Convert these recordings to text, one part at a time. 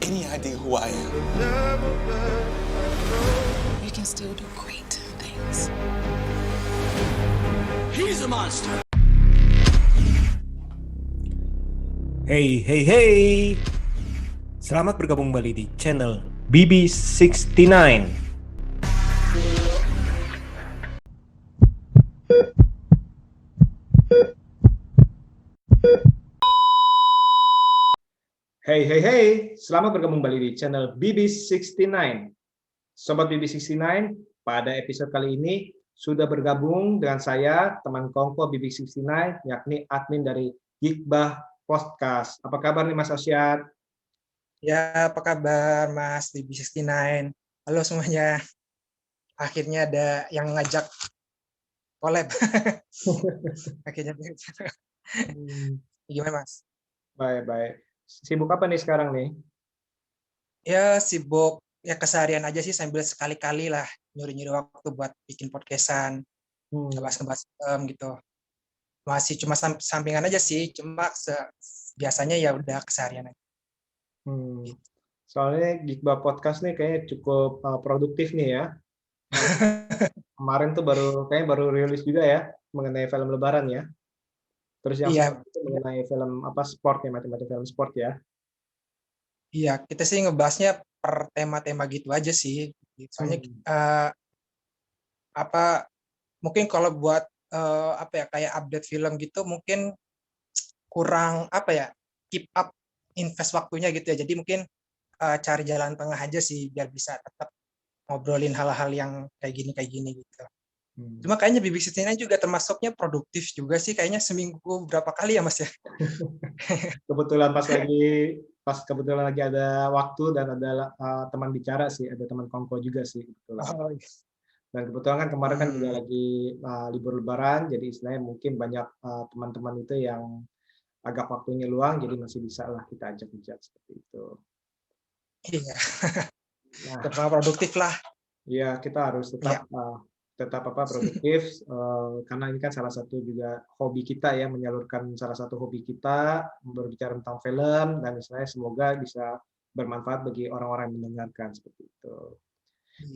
any idea who I am. You can still do great things. He's a monster. Hey, hey, hey. Selamat bergabung kembali di channel BB69. Hey, hey, hey. Selamat bergabung kembali di channel BB69. Sobat BB69, pada episode kali ini sudah bergabung dengan saya, teman kongko BB69, yakni admin dari Gikbah Podcast. Apa kabar nih Mas Asyad? Ya, apa kabar Mas BB69? Halo semuanya. Akhirnya ada yang ngajak collab. Akhirnya. Gimana Mas? Baik. Sibuk apa nih sekarang nih? Ya sibuk, ya keseharian aja sih sambil sekali-kali lah nyuri-nyuri waktu buat bikin podcastan, ngebahas-ngebahas film gitu. Masih cuma sampingan aja sih, cuma biasanya ya udah keseharian aja. Soalnya Gikbah Podcast nih kayaknya cukup produktif nih ya. Kemarin tuh baru rilis juga ya mengenai film Lebaran ya. Terus yang Iya, itu mengenai film sport ya, macam-macam film sport ya. iya, kita sih ngebahasnya per tema-tema gitu aja sih. Soalnya mungkin kalau buat kayak update film gitu mungkin kurang keep up invest waktunya gitu ya. Jadi mungkin cari jalan tengah aja sih biar bisa tetap ngobrolin hal-hal yang kayak gini gitu. Cuma kayaknya BB69 juga termasuknya produktif juga sih, kayaknya seminggu berapa kali ya Mas ya? Kebetulan lagi ada waktu dan ada teman bicara sih, ada teman kongko juga sih kebetulan. Oh, iya. Dan kebetulan kan kemarin kan juga lagi libur Lebaran, jadi istilahnya mungkin banyak teman-teman itu yang agak waktunya luang, jadi masih bisa lah kita ajak-ajak seperti itu. Iya, Nah, terus produktif lah. ya kita harus tetap produktif karena ini kan salah satu juga hobi kita ya, menyalurkan salah satu hobi kita berbicara tentang film, dan istilahnya semoga bisa bermanfaat bagi orang-orang yang mendengarkan seperti itu.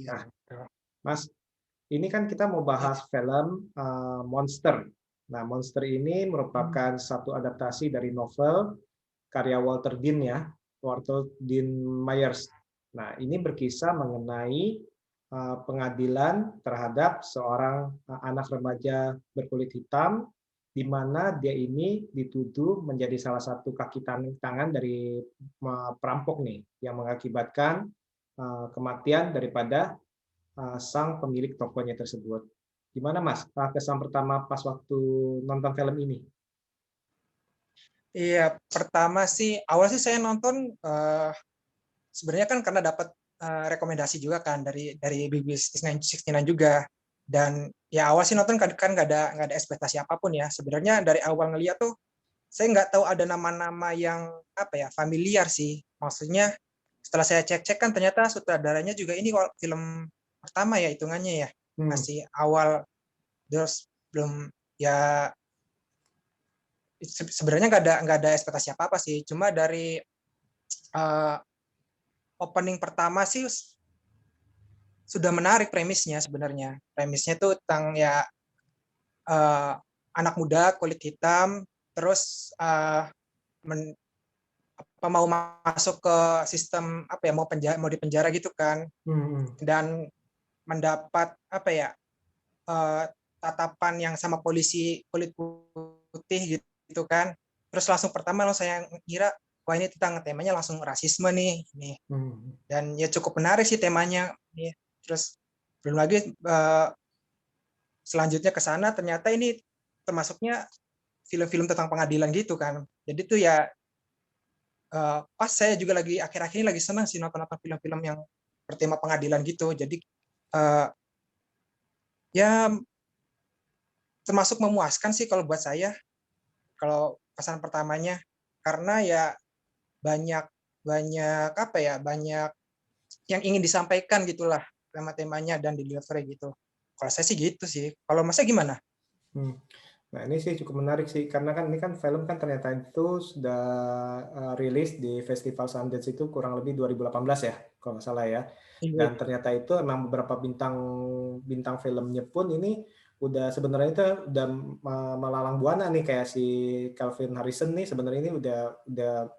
Iya. Nah, Mas, ini kan kita mau bahas film Monster. Nah, Monster ini merupakan satu adaptasi dari novel karya Walter Dean Myers. Nah, ini berkisah mengenai pengadilan terhadap seorang anak remaja berkulit hitam, di mana dia ini dituduh menjadi salah satu kaki tangan dari perampok nih, yang mengakibatkan kematian daripada sang pemilik tokonya tersebut. Gimana Mas, kesan pertama pas waktu nonton film ini? Iya, pertama sih awal sih saya nonton sebenarnya kan karena dapat rekomendasi juga kan dari BB69 juga, dan ya awal sih nonton kan nggak ada ekspektasi apapun ya. Sebenarnya dari awal ngeliat tuh saya nggak tahu ada nama-nama yang familiar sih. Maksudnya setelah saya cek-cek kan ternyata sutradaranya juga ini film pertama ya hitungannya ya, masih awal, terus belum ya. Sebenarnya nggak ada ekspektasi apa sih, cuma dari opening pertama sih sudah menarik premisnya. Sebenarnya premisnya tuh tentang ya anak muda kulit hitam terus mau masuk ke sistem mau dipenjara gitu kan, dan mendapat tatapan yang sama polisi kulit putih gitu kan. Terus langsung pertama saya kira wah ini tentang temanya langsung rasisme nih. Dan ya cukup menarik sih temanya nih. Terus belum lagi selanjutnya ke sana ternyata ini termasuknya film-film tentang pengadilan gitu kan. Jadi tuh ya pas saya juga lagi akhir-akhir ini lagi senang sih nonton film-film yang bertema pengadilan gitu. Jadi ya termasuk memuaskan sih kalau buat saya, kalau kesan pertamanya, karena ya banyak yang ingin disampaikan gitulah tema-temanya dan delivery gitu. Kalau saya sih gitu sih. Kalau Masnya gimana? Nah, ini sih cukup menarik sih, karena kan ini kan film kan ternyata itu sudah rilis di Festival Sundance itu kurang lebih 2018 ya, kalau nggak salah ya. Iya. Dan ternyata itu emang beberapa bintang bintang filmnya pun ini udah sebenarnya itu udah melalang buana nih, kayak si Calvin Harrison nih sebenarnya ini udah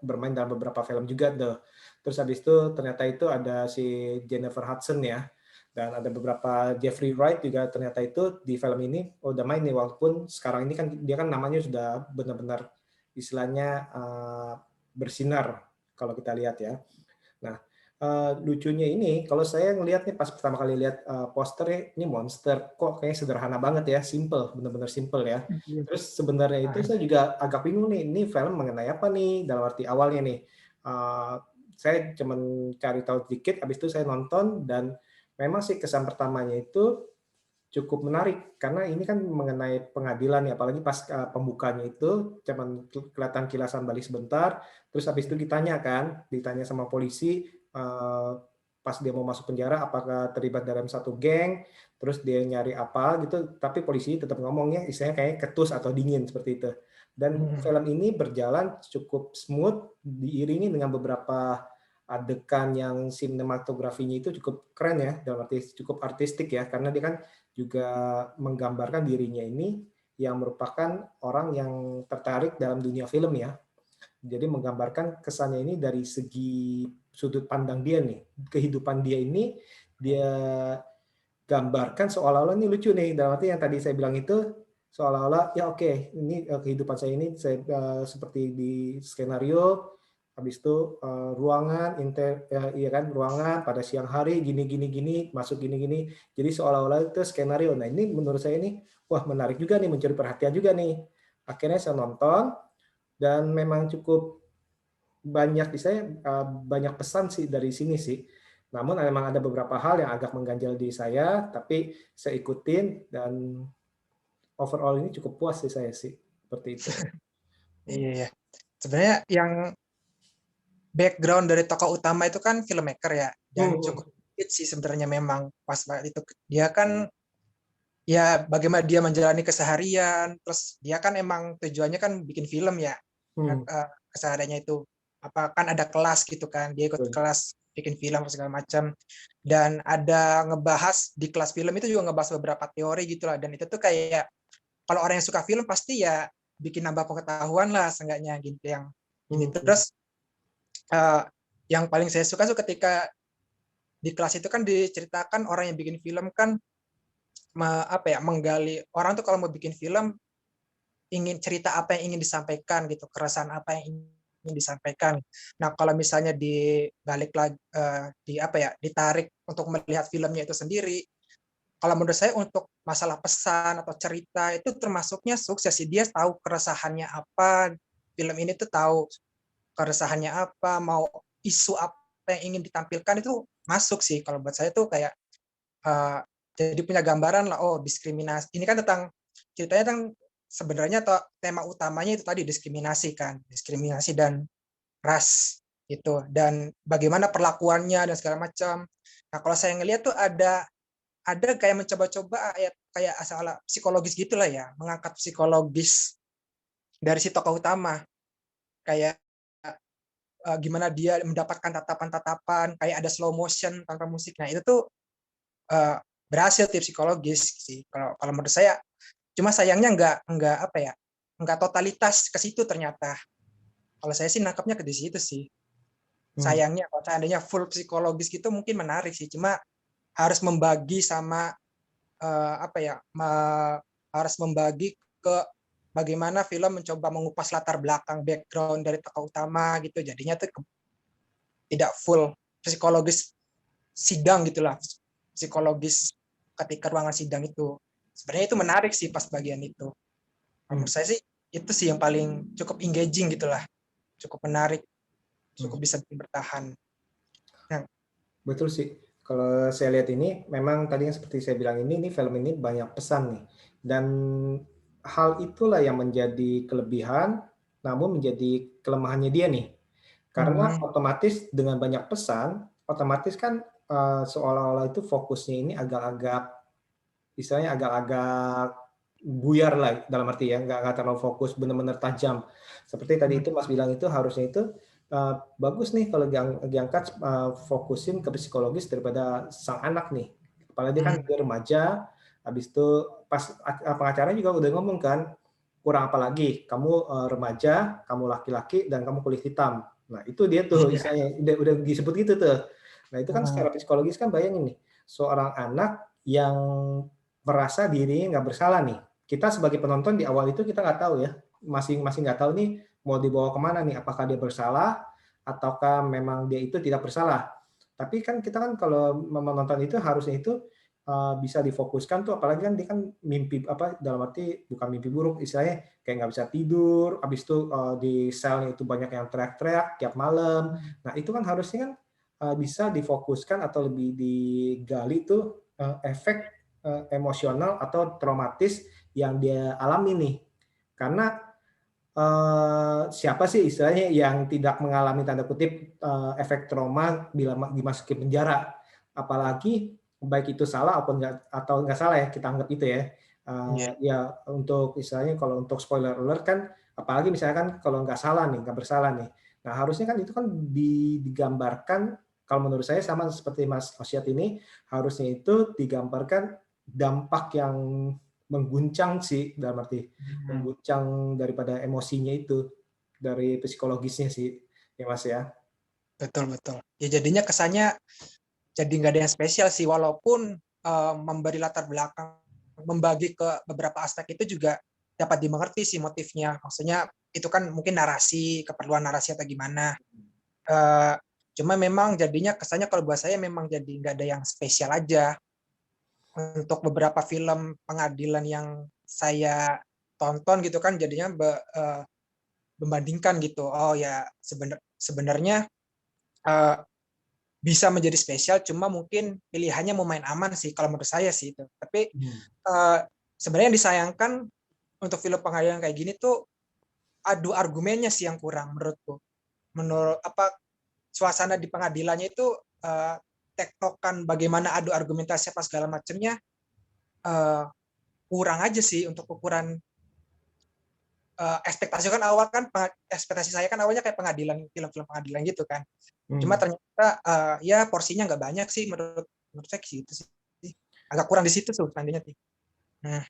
bermain dalam beberapa film juga tuh. Terus habis itu ternyata itu ada si Jennifer Hudson ya. Dan ada beberapa Jeffrey Wright juga ternyata itu di film ini udah main nih, walaupun sekarang ini kan dia kan namanya sudah benar-benar istilahnya bersinar kalau kita lihat ya. Nah, lucunya ini kalau saya ngelihat nih pas pertama kali lihat posternya, ini monster kok kayak sederhana banget ya, simple, benar-benar simple ya. Iya. Terus sebenarnya itu saya juga agak bingung nih, ini film mengenai apa nih dalam arti awalnya nih. Saya cuman cari tahu dikit, habis itu saya nonton dan memang sih kesan pertamanya itu cukup menarik karena ini kan mengenai pengadilan ya, apalagi pas pembukanya itu cuman kelihatan kilasan balik sebentar, terus habis itu ditanya sama polisi pas dia mau masuk penjara apakah terlibat dalam satu geng, terus dia nyari apa gitu, tapi polisi tetap ngomongnya istilahnya kayak ketus atau dingin seperti itu. Dan film ini berjalan cukup smooth, diiringi dengan beberapa adegan yang sinematografinya itu cukup keren ya, dalam arti cukup artistik ya, karena dia kan juga menggambarkan dirinya ini yang merupakan orang yang tertarik dalam dunia film ya. Jadi menggambarkan kesannya ini dari segi sudut pandang dia nih, kehidupan dia ini dia gambarkan seolah-olah ini lucu nih, dalam arti yang tadi saya bilang itu seolah-olah ya oke, ini kehidupan saya ini seperti di skenario. Habis itu ruangan iya kan, ruangan pada siang hari gini masuk gini. Jadi seolah-olah itu skenario. Nah, ini menurut saya ini wah menarik juga nih, mencuri perhatian juga nih. Akhirnya saya nonton dan memang cukup banyak banyak pesan sih dari sini sih. Namun memang ada beberapa hal yang agak mengganjal di saya, tapi saya ikutin dan overall ini cukup puas sih saya sih. Seperti itu. Iya. Sebenarnya yang background dari tokoh utama itu kan filmmaker ya, dan cukup hit sih sebenarnya memang pas banget itu. Dia kan ya bagaimana dia menjalani keseharian, terus dia kan emang tujuannya kan bikin film ya. Kesehariannya itu apa kan ada kelas gitu kan, dia ikut kelas bikin film segala macam, dan ada ngebahas di kelas film itu juga ngebahas beberapa teori gitulah, dan itu tuh kayak kalau orang yang suka film pasti ya bikin nambah pengetahuan lah seenggaknya gitu yang ini. Terus yang paling saya suka tuh ketika di kelas itu kan diceritakan orang yang bikin film kan menggali orang tuh kalau mau bikin film ingin cerita apa yang ingin disampaikan gitu, keresahan apa yang ingin disampaikan. Nah, kalau misalnya dibalik lagi ditarik untuk melihat filmnya itu sendiri, kalau menurut saya untuk masalah pesan atau cerita itu termasuknya sukses sih. Dia tahu keresahannya apa, film ini tuh tahu keresahannya apa, mau isu apa yang ingin ditampilkan itu masuk sih. Kalau buat saya tuh kayak jadi punya gambaran lah, oh diskriminasi. Ini kan tentang ceritanya kan sebenarnya tema utamanya itu tadi diskriminasi kan, diskriminasi dan ras gitu, dan bagaimana perlakuannya dan segala macam. Nah, kalau saya ngelihat tuh ada kayak mencoba-coba kayak asal psikologis gitulah ya, mengangkat psikologis dari si tokoh utama, kayak gimana dia mendapatkan tatapan-tatapan, kayak ada slow motion tanpa musik. Nah, itu tuh berhasil tips psikologis sih kalau menurut saya. Cuma sayangnya nggak totalitas ke situ ternyata. Kalau saya sih nangkapnya ke di situ sih. Sayangnya kalau seandainya full psikologis gitu mungkin menarik sih. Cuma harus membagi sama harus membagi ke bagaimana film mencoba mengupas latar belakang background dari tokoh utama gitu. Jadinya tuh tidak full psikologis sidang gitulah. Psikologis ketika ruangan sidang itu. Sebenarnya itu menarik sih pas bagian itu. Menurut saya sih itu sih yang paling cukup engaging gitulah, cukup menarik, cukup bisa bertahan. Nah, betul sih. Kalau saya lihat ini, memang tadi yang seperti saya bilang ini film ini banyak pesan nih, dan hal itulah yang menjadi kelebihan, namun menjadi kelemahannya dia nih. Karena otomatis dengan banyak pesan, otomatis kan seolah-olah itu fokusnya ini agak-agak istilahnya agak-agak buyar lah dalam arti ya, nggak terlalu fokus, benar-benar tajam. Seperti tadi itu Mas bilang itu harusnya itu bagus nih kalau diangkat fokusin ke psikologis daripada sang anak nih. Apalagi dia kan dia remaja, habis itu pas pengacaranya juga udah ngomong kan, kurang apa lagi, kamu remaja, kamu laki-laki, dan kamu kulit hitam. Nah itu dia tuh istilahnya, udah disebut gitu tuh. Nah itu kan secara psikologis kan bayangin nih, seorang anak yang merasa dirinya nggak bersalah nih. Kita sebagai penonton di awal itu kita nggak tahu ya, masih nggak tahu nih mau dibawa kemana nih, apakah dia bersalah ataukah memang dia itu tidak bersalah. Tapi kan kita kan kalau menonton itu harusnya itu bisa difokuskan tuh, apalagi kan dia kan mimpi apa dalam arti bukan mimpi buruk, istilahnya kayak nggak bisa tidur, habis itu di selnya itu banyak yang teriak-teriak tiap malam. Nah itu kan harusnya kan bisa difokuskan atau lebih digali tuh efek emosional atau traumatis yang dia alami nih. Karena siapa sih istilahnya yang tidak mengalami tanda kutip efek trauma bila dimasuki penjara, apalagi baik itu salah atau nggak salah ya, kita anggap itu ya. Ya untuk istilahnya kalau untuk spoiler alert kan, apalagi misalnya kan kalau nggak salah nih, nggak bersalah nih. Nah harusnya kan itu kan digambarkan, kalau menurut saya sama seperti Mas Osyat ini, harusnya itu digambarkan dampak yang mengguncang sih, dalam arti mengguncang daripada emosinya itu, dari psikologisnya sih, ya Mas ya. Betul. Ya jadinya kesannya jadi nggak ada yang spesial sih, walaupun memberi latar belakang, membagi ke beberapa aspek itu juga dapat dimengerti sih motifnya. Maksudnya itu kan mungkin narasi, keperluan narasi atau gimana. Cuma memang jadinya kesannya kalau buat saya memang jadi nggak ada yang spesial aja. Untuk beberapa film pengadilan yang saya tonton gitu kan jadinya membandingkan gitu. Oh ya sebenarnya bisa menjadi spesial, cuma mungkin pilihannya mau main aman sih kalau menurut saya sih itu. Tapi sebenarnya yang disayangkan untuk film pengadilan kayak gini tuh adu argumennya sih yang kurang menurutku. Menurut suasana di pengadilannya itu tektokan bagaimana adu argumentasi apa segala macamnya kurang aja sih untuk ukuran ekspektasi saya kan awalnya kayak pengadilan, film-film pengadilan gitu kan. Cuma ternyata ya porsinya nggak banyak sih menurut saya gitu sih. Agak kurang di situ tuh tandanya sih. Nah,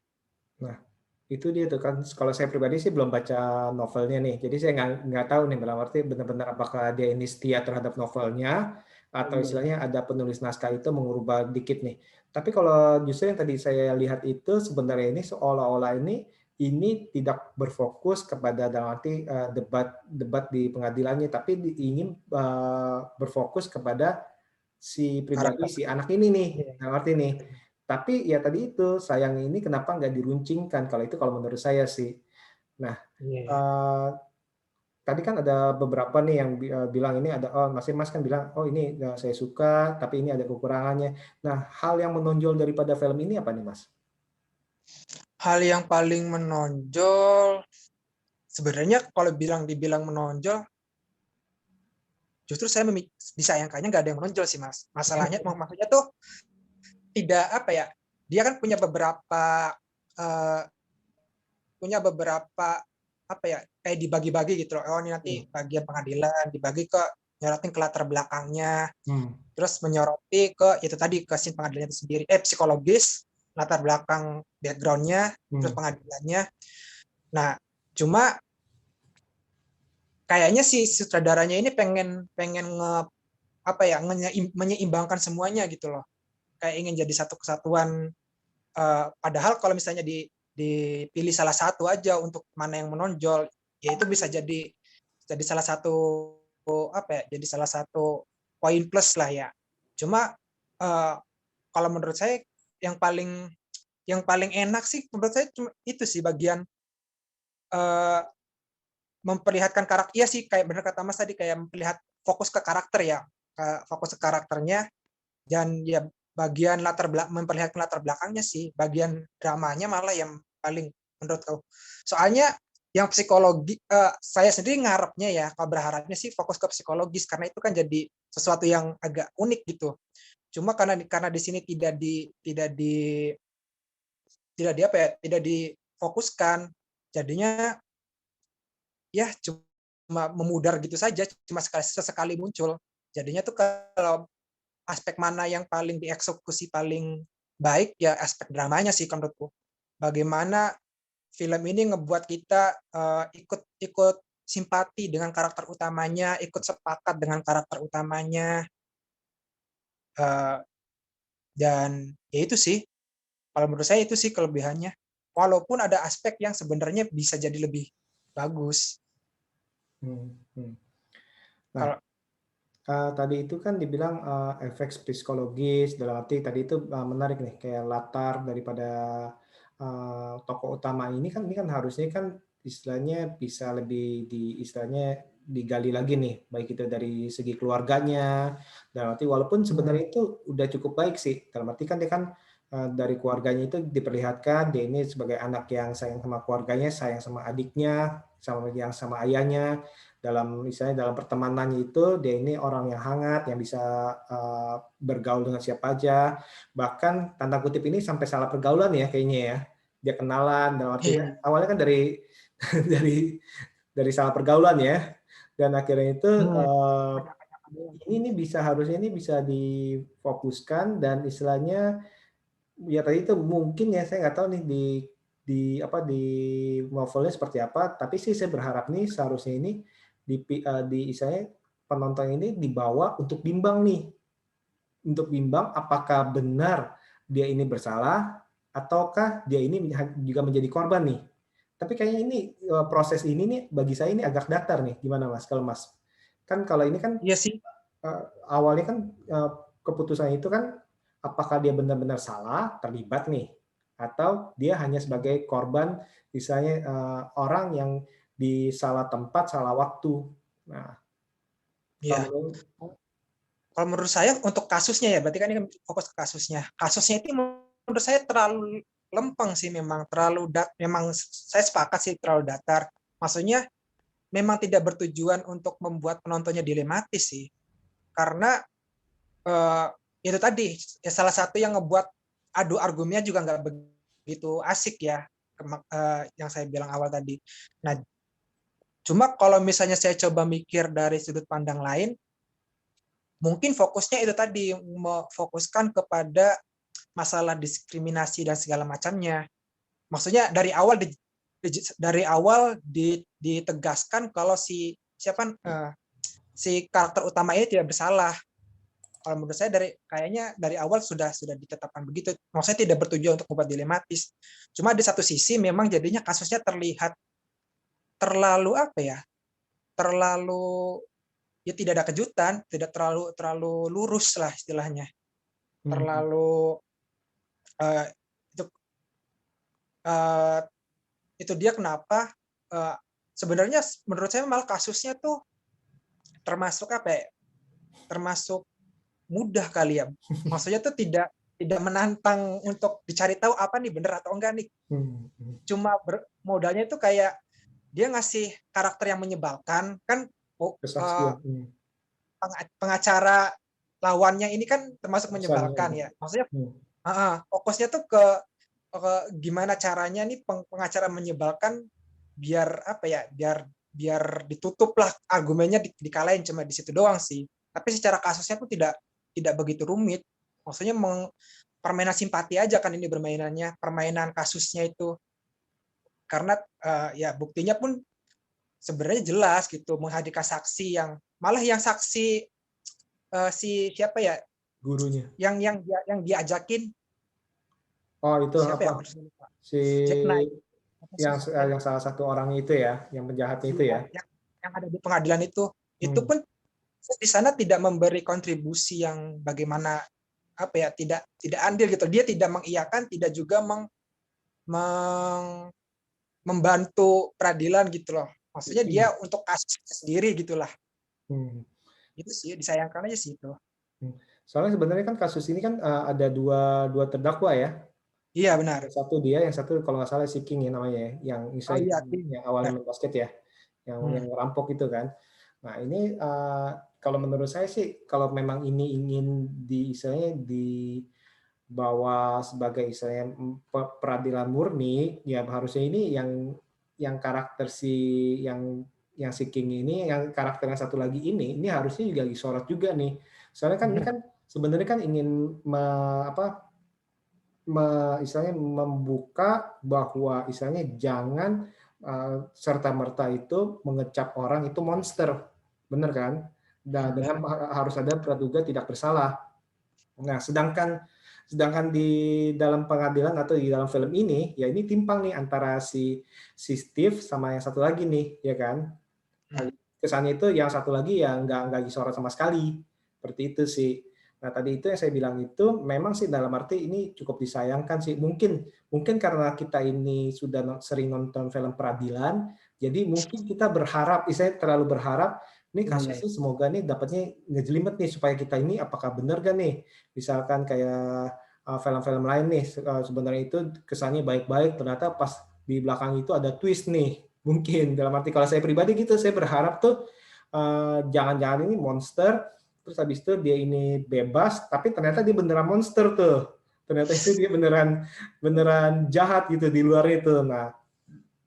itu dia tuh kan, kalau saya pribadi sih belum baca novelnya nih, jadi saya nggak tahu nih dalam arti benar-benar apakah dia ini setia terhadap novelnya atau istilahnya ada penulis naskah itu mengubah dikit nih. Tapi kalau justru yang tadi saya lihat itu sebenarnya ini seolah-olah ini tidak berfokus kepada dalam arti debat di pengadilannya, tapi ingin berfokus kepada si pribadi si anak ini nih, dalam arti nih. Tapi ya tadi itu sayang ini kenapa nggak diruncingkan, kalau itu kalau menurut saya sih. Nah, tadi kan ada beberapa nih yang bilang ini ada, Mas kan bilang, oh ini saya suka, tapi ini ada kekurangannya. Nah, hal yang menonjol daripada film ini apa nih Mas? Hal yang paling menonjol, sebenarnya kalau dibilang menonjol, justru saya disayangkannya nggak ada yang menonjol sih Mas. Masalahnya, maksudnya tuh tidak dia kan punya beberapa kayak dibagi-bagi gitu loh. Oh ini nanti bagian pengadilan dibagi ke nyorotin ke latar belakangnya, terus menyoroti ke itu tadi ke scene pengadilannya itu sendiri, psikologis, latar belakang backgroundnya, terus pengadilannya. Nah cuma kayaknya si sutradaranya ini pengen menyeimbangkan semuanya gitu loh, kayak ingin jadi satu kesatuan. Padahal kalau misalnya dipilih salah satu aja untuk mana yang menonjol, ya itu bisa jadi salah satu jadi salah satu poin plus lah ya. Cuma kalau menurut saya yang paling enak sih menurut saya cuma itu sih bagian memperlihatkan karakter. Iya sih, kayak benar kata Mas tadi, kayak fokus ke karakter ya, fokus ke karakternya, dan ya bagian memperlihatkan latar belakangnya sih, bagian dramanya malah yang paling menurutku. Soalnya yang psikologi, saya sendiri ngarepnya ya, kalau berharapnya sih fokus ke psikologis, karena itu kan jadi sesuatu yang agak unik gitu. Cuma karena di sini tidak difokuskan. Jadinya ya cuma memudar gitu saja, cuma sesekali muncul. Jadinya tuh kalau aspek mana yang paling dieksekusi paling baik ya aspek dramanya sih menurutku. Bagaimana film ini ngebuat kita ikut simpati dengan karakter utamanya, ikut sepakat dengan karakter utamanya, dan ya itu sih. Kalau menurut saya itu sih kelebihannya. Walaupun ada aspek yang sebenarnya bisa jadi lebih bagus. Hmm, hmm. Nah, Kalau tadi itu kan dibilang efek psikologis, dalam arti tadi itu menarik nih, kayak latar daripada tokoh utama ini kan harusnya kan istilahnya bisa lebih istilahnya digali lagi nih, baik itu dari segi keluarganya, dalam arti walaupun sebenarnya itu udah cukup baik sih, dalam arti kan dia kan dari keluarganya itu diperlihatkan dia ini sebagai anak yang sayang sama keluarganya, sayang sama adiknya, sama ayahnya, dalam misalnya dalam pertemanannya itu dia ini orang yang hangat yang bisa bergaul dengan siapa aja, bahkan tanda kutip ini sampai salah pergaulan ya kayaknya ya, dia kenalan dalam arti kan awalnya kan dari dari salah pergaulan ya, dan akhirnya itu ini harusnya ini bisa difokuskan dan istilahnya ya tadi itu mungkin ya saya nggak tahu nih di novelnya seperti apa, tapi sih saya berharap nih seharusnya ini di istilahnya penonton ini dibawa untuk bimbang nih, untuk bimbang apakah benar dia ini bersalah ataukah dia ini juga menjadi korban nih. Tapi kayaknya ini proses ini nih bagi saya ini agak datar nih. Gimana Mas? Kalau Mas kan kalau ini kan iya sih, awalnya kan keputusan itu kan apakah dia benar-benar salah terlibat nih atau dia hanya sebagai korban misalnya orang yang di salah tempat, salah waktu. Nah, iya. Kalau menurut saya untuk kasusnya ya, berarti kan ini fokus ke kasusnya. Kasusnya itu menurut saya terlalu lempeng sih, memang memang saya sepakat sih terlalu datar. Maksudnya memang tidak bertujuan untuk membuat penontonnya dilematis sih, karena itu tadi ya salah satu yang ngebuat adu argumennya juga nggak begitu asik ya, yang saya bilang awal tadi. Nah, cuma kalau misalnya saya coba mikir dari sudut pandang lain, mungkin fokusnya itu tadi memfokuskan kepada masalah diskriminasi dan segala macamnya. Maksudnya dari awal ditegaskan kalau si karakter utama ini tidak bersalah. Kalau menurut saya kayaknya dari awal sudah ditetapkan begitu. Maksudnya tidak bertujuan untuk membuat dilematis. Cuma di satu sisi memang jadinya kasusnya terlihat terlalu terlalu ya tidak ada kejutan, tidak terlalu lurus lah istilahnya. Terlalu itu dia kenapa sebenarnya menurut saya malah kasusnya tuh termasuk termasuk mudah kali ya. Maksudnya tuh tidak menantang untuk dicari tahu apa nih benar atau enggak nih. Cuma modalnya itu kayak dia ngasih karakter yang menyebalkan kan, pengacara lawannya ini kan termasuk menyebalkan ya. Maksudnya fokusnya tuh ke gimana caranya nih pengacara menyebalkan biar biar ditutup lah argumennya, dikalahin, cuma di situ doang sih. Tapi secara kasusnya tuh tidak begitu rumit. Maksudnya permainan simpati aja kan ini permainannya, permainan kasusnya itu. Karena ya buktinya pun sebenarnya jelas gitu, menghadirkan saksi yang malah yang saksi si siapa ya? Gurunya. Yang diajakin. Oh, itu siapa apa? Si Jack Knight. yang salah satu orang itu ya, yang penjahatnya itu ya. Yang ada di pengadilan itu pun di sana tidak memberi kontribusi yang bagaimana tidak andil gitu. Dia tidak mengiyakan, tidak juga membantu peradilan gitu loh. Maksudnya dia untuk kasus sendiri gitulah. Itu sih disayangkan aja sih itu. Soalnya sebenarnya kan kasus ini kan ada dua terdakwa ya. Iya benar. Yang satu kalau nggak salah si King ya namanya ya, yang misalnya yang awalnya main basket ya, yang rampok itu kan. Nah ini kalau menurut saya sih kalau memang ini ingin bahwa sebagai istilahnya peradilan murni, ya harusnya ini yang karakter si King ini, yang karakter yang satu lagi ini harusnya juga disorot juga nih. Soalnya kan ini kan sebenarnya kan ingin istilahnya membuka bahwa istilahnya jangan serta-merta itu mengecap orang itu monster, bener kan? Dan dengan harus ada praduga tidak bersalah. Nah, sedangkan di dalam pengadilan atau di dalam film ini, ya ini timpang nih antara si Steve sama yang satu lagi nih, ya kan? Kesannya itu yang satu lagi ya nggak disorot sama sekali, seperti itu sih. Nah, tadi itu yang saya bilang itu memang sih dalam arti ini cukup disayangkan sih. Mungkin karena kita ini sudah sering nonton film peradilan, jadi mungkin kita berharap, saya terlalu berharap, ini kasusnya semoga nih dapatnya ngejelimet nih supaya kita ini apakah benar gak nih? Misalkan kayak film-film lain nih sebenarnya itu kesannya baik-baik, ternyata pas di belakang itu ada twist nih. Mungkin dalam arti kalau saya pribadi gitu, saya berharap tuh jangan-jangan ini monster, terus habis itu dia ini bebas, tapi ternyata dia beneran monster tuh. Ternyata itu dia beneran jahat gitu di luar itu. Nah,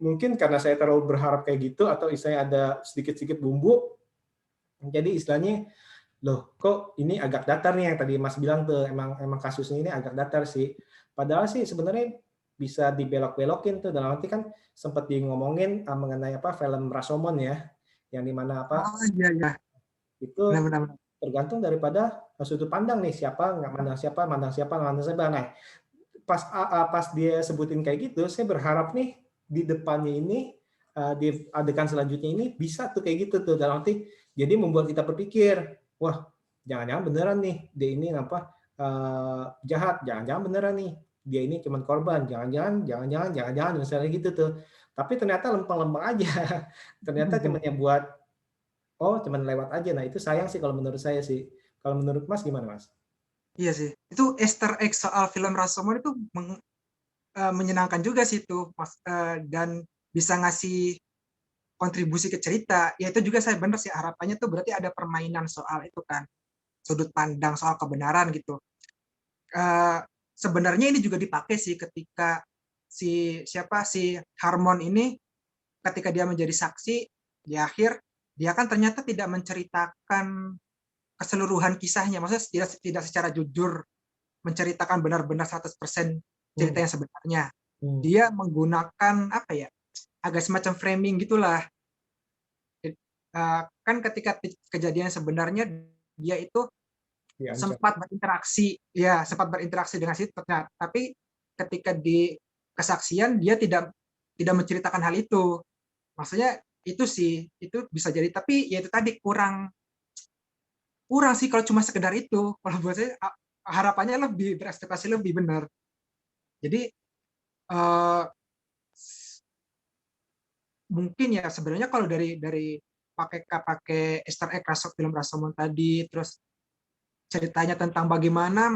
mungkin karena saya terlalu berharap kayak gitu, atau istilahnya ada sedikit-sedikit bumbu, jadi istilahnya, loh kok ini agak datar nih yang tadi Mas bilang tuh, emang kasusnya ini agak datar sih. Padahal sih sebenarnya bisa dibelok-belokin tuh, dalam arti kan sempat di ngomongin mengenai film Rashomon ya, yang dimana Iya. itu Benar-benar. tergantung daripada sudut pandang nih, siapa nggak mandang siapa. Nah, pas dia sebutin kayak gitu, saya berharap nih di depannya ini di adegan selanjutnya ini bisa tuh kayak gitu tuh, dalam arti jadi membuat kita berpikir, wah jangan-jangan beneran nih dia ini jahat, jangan-jangan beneran nih dia ini cuma korban, jangan-jangan misalnya gitu tuh. Tapi ternyata lempeng-lempeng aja, ternyata cuma buat cuman lewat aja. Nah, itu sayang sih kalau menurut saya sih. Kalau menurut Mas gimana, Mas? Iya sih. Itu Easter egg soal film Rashomon itu menyenangkan juga sih itu, Mas. Dan bisa ngasih kontribusi ke cerita. Ya itu juga saya bener sih, harapannya tuh berarti ada permainan soal itu kan. Sudut pandang soal kebenaran gitu. Sebenarnya ini juga dipakai sih ketika si Harmon ini ketika dia menjadi saksi di akhir, dia kan ternyata tidak menceritakan keseluruhan kisahnya, maksudnya tidak secara jujur menceritakan benar-benar 100% cerita yang sebenarnya. Dia menggunakan agak semacam framing gitulah. Kan ketika kejadian sebenarnya dia itu sempat berinteraksi dengan situ, tapi ketika di kesaksian dia tidak menceritakan hal itu. Maksudnya itu bisa jadi, tapi ya itu tadi kurang sih kalau cuma sekedar itu. Kalau buat saya harapannya lebih berekspektasi lebih benar. Jadi mungkin ya sebenarnya kalau dari pakai Easter egg film Rashomon tadi, terus ceritanya tentang bagaimana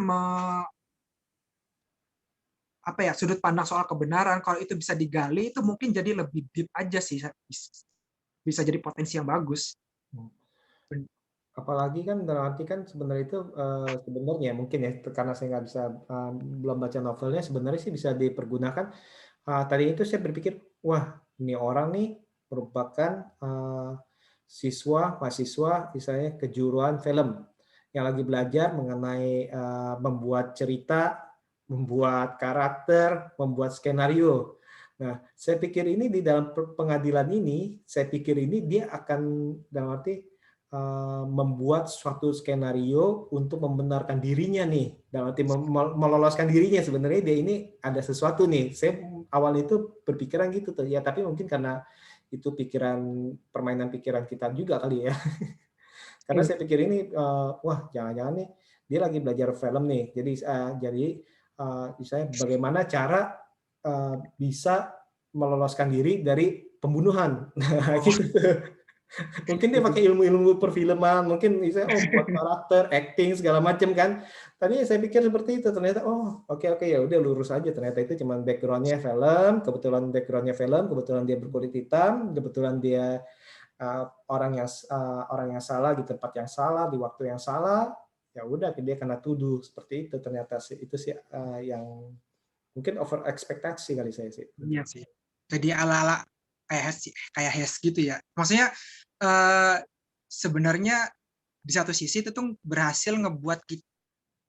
sudut pandang soal kebenaran, kalau itu bisa digali itu mungkin jadi lebih deep aja sih, bisa jadi potensi yang bagus. Apalagi kan dalam arti kan sebenarnya itu sebenarnya mungkin ya, karena saya nggak bisa belum baca novelnya, sebenarnya sih bisa dipergunakan. Tadi itu saya berpikir, wah ini orang nih merupakan mahasiswa misalnya kejuruan film yang lagi belajar mengenai membuat cerita, membuat karakter, membuat skenario. Nah, saya pikir ini di dalam pengadilan ini, saya pikir ini dia akan dalam arti membuat suatu skenario untuk membenarkan dirinya nih, dalam arti meloloskan dirinya. Sebenarnya dia ini ada sesuatu nih. Saya awal itu berpikiran gitu tuh ya, tapi mungkin karena itu permainan pikiran kita juga kali ya. Karena saya pikir ini wah jangan-jangan nih dia lagi belajar film nih, jadi misalnya bagaimana cara bisa meloloskan diri dari pembunuhan. Nah, gitu. Mungkin dia pakai ilmu-ilmu perfilman, mungkin misalnya buat karakter, acting segala macam kan. Tadi saya pikir seperti itu, ternyata oke ya udah lurus aja, ternyata itu cuma background-nya film, kebetulan dia berkulit hitam, kebetulan dia orang yang salah di tempat yang salah, di waktu yang salah, ya udah dia kena tuduh seperti itu. Ternyata sih itu sih yang mungkin over ekspektasi kali saya sih. Iya sih. Jadi ala-ala kayak Hes gitu ya. Maksudnya eh, sebenarnya di satu sisi itu tuh berhasil ngebuat kita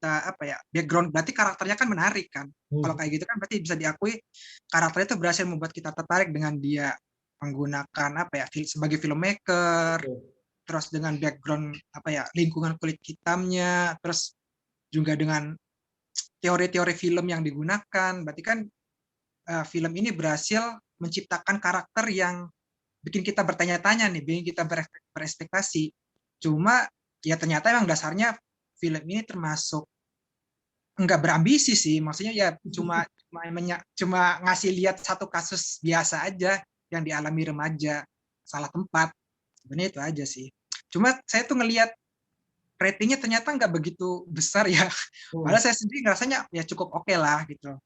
apa ya, background, berarti karakternya kan menarik kan. Kalau kayak gitu kan berarti bisa diakui karakternya itu berhasil membuat kita tertarik dengan dia menggunakan apa ya, sebagai filmmaker, Betul. terus dengan background apa ya, lingkungan kulit hitamnya, terus juga dengan teori-teori film yang digunakan. Berarti kan film ini berhasil menciptakan karakter yang bikin kita bertanya-tanya nih, bikin kita berespektasi. Cuma ya ternyata emang dasarnya film ini termasuk nggak berambisi sih, maksudnya ya cuma ngasih lihat satu kasus biasa aja yang dialami remaja salah tempat. Sebenarnya itu aja sih. Cuma saya tuh ngelihat ratingnya ternyata nggak begitu besar ya. Padahal saya sendiri ngerasanya ya cukup oke lah gitu.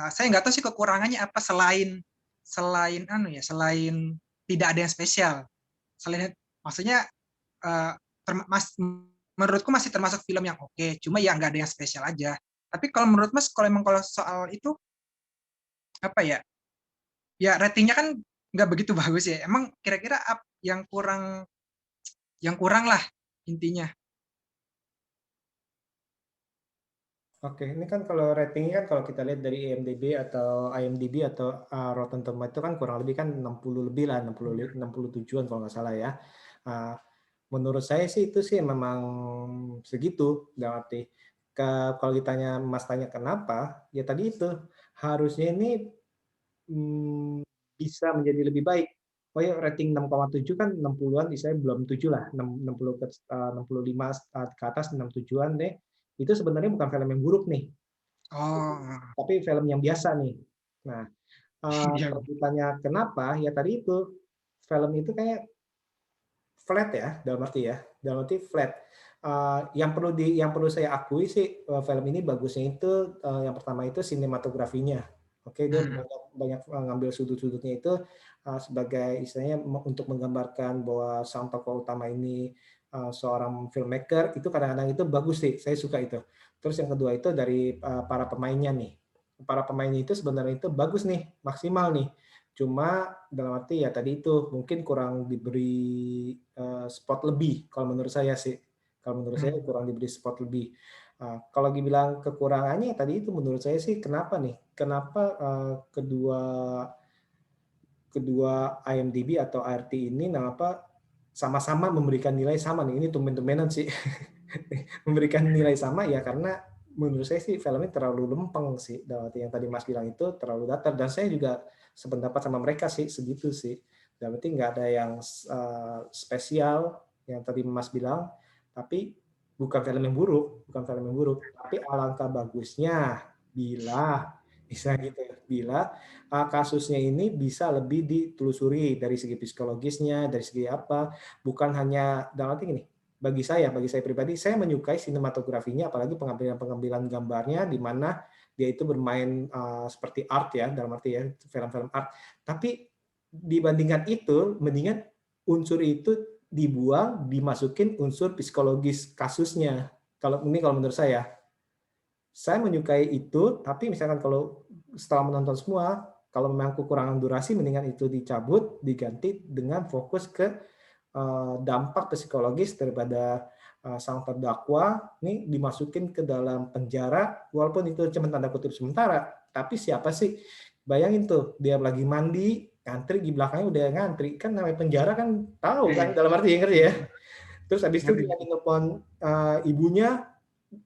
Saya nggak tahu sih kekurangannya apa selain tidak ada yang spesial. Selain maksudnya menurutku masih termasuk film yang oke, cuma ya nggak ada yang spesial aja. Tapi kalau menurut Mas, kalau soal itu apa ya? Ya ratingnya kan nggak begitu bagus ya. Emang kira-kira yang kurang lah intinya. Oke, ini kan kalau ratingnya kan kalau kita lihat dari IMDb atau Rotten Tomatoes itu kan kurang lebih kan 60 lebih lah, 67-an kalau nggak salah ya. Menurut saya sih itu sih memang segitu, dalam arti kalau ditanya Mas tanya kenapa, ya tadi itu harusnya ini bisa menjadi lebih baik. Oh ya, rating 6,7 kan 60-an, saya belum 7 lah, 60 ke 65 ke atas 67-an deh. Itu sebenarnya bukan film yang buruk nih, Oh, tapi film yang biasa nih. Nah, iya. kalau ditanya kenapa, ya tadi itu film itu kayak flat ya, dalam arti flat. Yang perlu saya akui sih film ini bagusnya itu yang pertama itu sinematografinya. Oke, dia banyak ngambil sudut-sudutnya itu sebagai istilahnya untuk menggambarkan bahwa sang tokoh utama ini seorang filmmaker, itu kadang-kadang itu bagus sih, saya suka itu. Terus yang kedua itu dari para pemainnya nih. Para pemainnya itu sebenarnya itu bagus nih, maksimal nih. Cuma dalam arti ya tadi itu mungkin kurang diberi spot lebih kalau menurut saya sih. Kalau menurut saya kurang diberi spot lebih. Kalau dibilang kekurangannya tadi itu menurut saya sih kenapa nih? Kenapa kedua IMDb atau ART ini kenapa sama-sama memberikan nilai sama nih? Ini tumben-tumbenan sih. Memberikan nilai sama ya karena menurut saya sih filmnya terlalu lempeng sih. Dalam arti yang tadi Mas bilang itu terlalu datar, dan saya juga sependapat sama mereka sih segitu sih. Dan berarti nggak ada yang spesial yang tadi Mas bilang, tapi bukan film yang buruk, tapi alangkah bagusnya bila bisa gitu, bila kasusnya ini bisa lebih ditelusuri dari segi psikologisnya, dari segi apa, bukan hanya dalam arti gini. Bagi saya pribadi, saya menyukai sinematografinya, apalagi pengambilan gambarnya di mana dia itu bermain seperti art ya, dalam arti ya film-film art. Tapi dibandingkan itu, mendingan unsur itu dibuang, dimasukin unsur psikologis kasusnya. Kalau menurut saya menyukai itu. Tapi misalkan kalau setelah menonton semua, kalau memang kekurangan durasi, mendingan itu dicabut, diganti dengan fokus ke dampak psikologis daripada sang terdakwa ini dimasukin ke dalam penjara, walaupun itu cuma tanda kutip sementara. Tapi siapa sih, bayangin tuh dia lagi mandi, ngantri di belakangnya udah ngantri, kan namanya penjara kan tahu kan, dalam arti yang ngerti ya. Terus habis itu dia nelpon ibunya,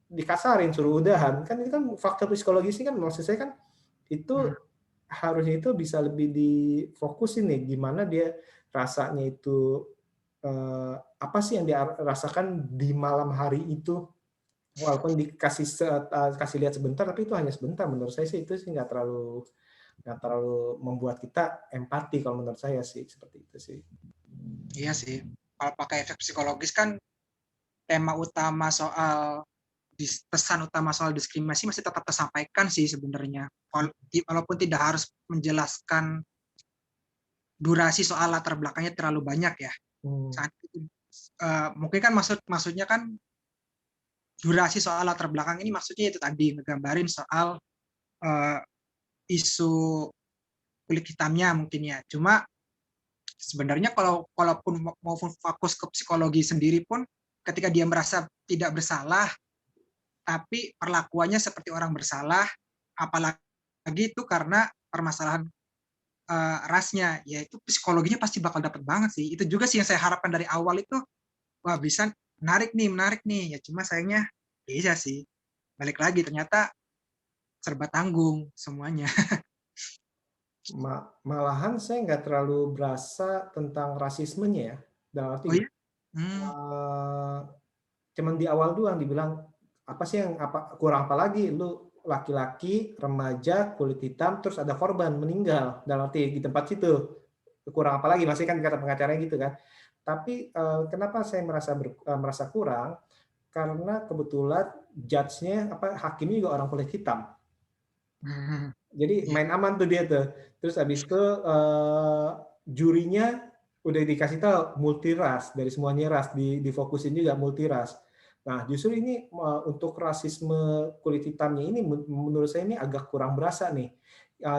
dikasarin, suruh udahan, kan ini kan faktor psikologisnya kan, maksud saya kan itu harusnya itu bisa lebih difokusin nih, gimana dia rasanya itu apa sih yang dia rasakan di malam hari itu, walaupun kasih lihat sebentar, tapi itu hanya sebentar. Menurut saya sih itu sih nggak terlalu membuat kita empati, kalau menurut saya sih seperti itu sih. Iya sih. Kalau pakai efek psikologis kan tema utama soal pesan utama soal diskriminasi masih tetap tersampaikan sih sebenarnya. Walaupun tidak harus menjelaskan durasi soal latar belakangnya terlalu banyak ya. Saat itu mungkin kan maksudnya kan durasi soal latar belakang ini maksudnya itu tadi ngegambarin soal eh, isu kulit hitamnya mungkin ya. Cuma sebenarnya kalaupun mau fokus ke psikologi sendiri pun ketika dia merasa tidak bersalah tapi perlakuannya seperti orang bersalah, apalagi itu karena permasalahan rasnya, yaitu psikologinya pasti bakal dapat banget sih. Itu juga sih yang saya harapkan dari awal itu, wah bisa menarik nih. Ya cuma sayangnya bisa sih. Balik lagi ternyata serba tanggung semuanya. Malahan saya nggak terlalu berasa tentang rasismenya ya. Dalam arti Oh iya? cuman di awal doang dibilang apa sih yang kurang apa lagi lu laki-laki remaja kulit hitam terus ada korban meninggal dalam arti di tempat situ kurang apa lagi masih kan kata pengacaranya gitu kan tapi kenapa saya merasa kurang karena kebetulan judge-nya hakimnya juga orang kulit hitam jadi main aman tuh dia tuh terus habis itu jurinya udah dikasih tahu multiras dari semuanya ras difokusin juga multiras. Nah justru ini untuk rasisme kulit hitamnya ini menurut saya ini agak kurang berasa nih.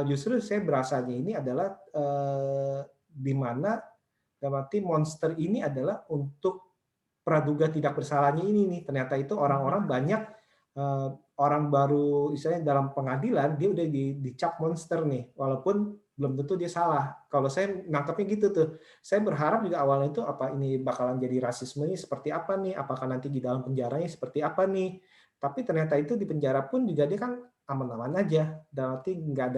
Justru saya berasanya ini adalah di mana berarti monster ini adalah untuk praduga tidak bersalahnya ini nih ternyata itu orang-orang banyak orang baru istilahnya dalam pengadilan dia udah dicap monster nih walaupun belum tentu dia salah. Kalau saya nangkapnya gitu tuh. Saya berharap juga awalnya itu apa ini bakalan jadi rasisme ini seperti apa nih? Apakah nanti di dalam penjaranya seperti apa nih? Tapi ternyata itu di penjara pun juga dia kan aman-aman aja. Dan arti nggak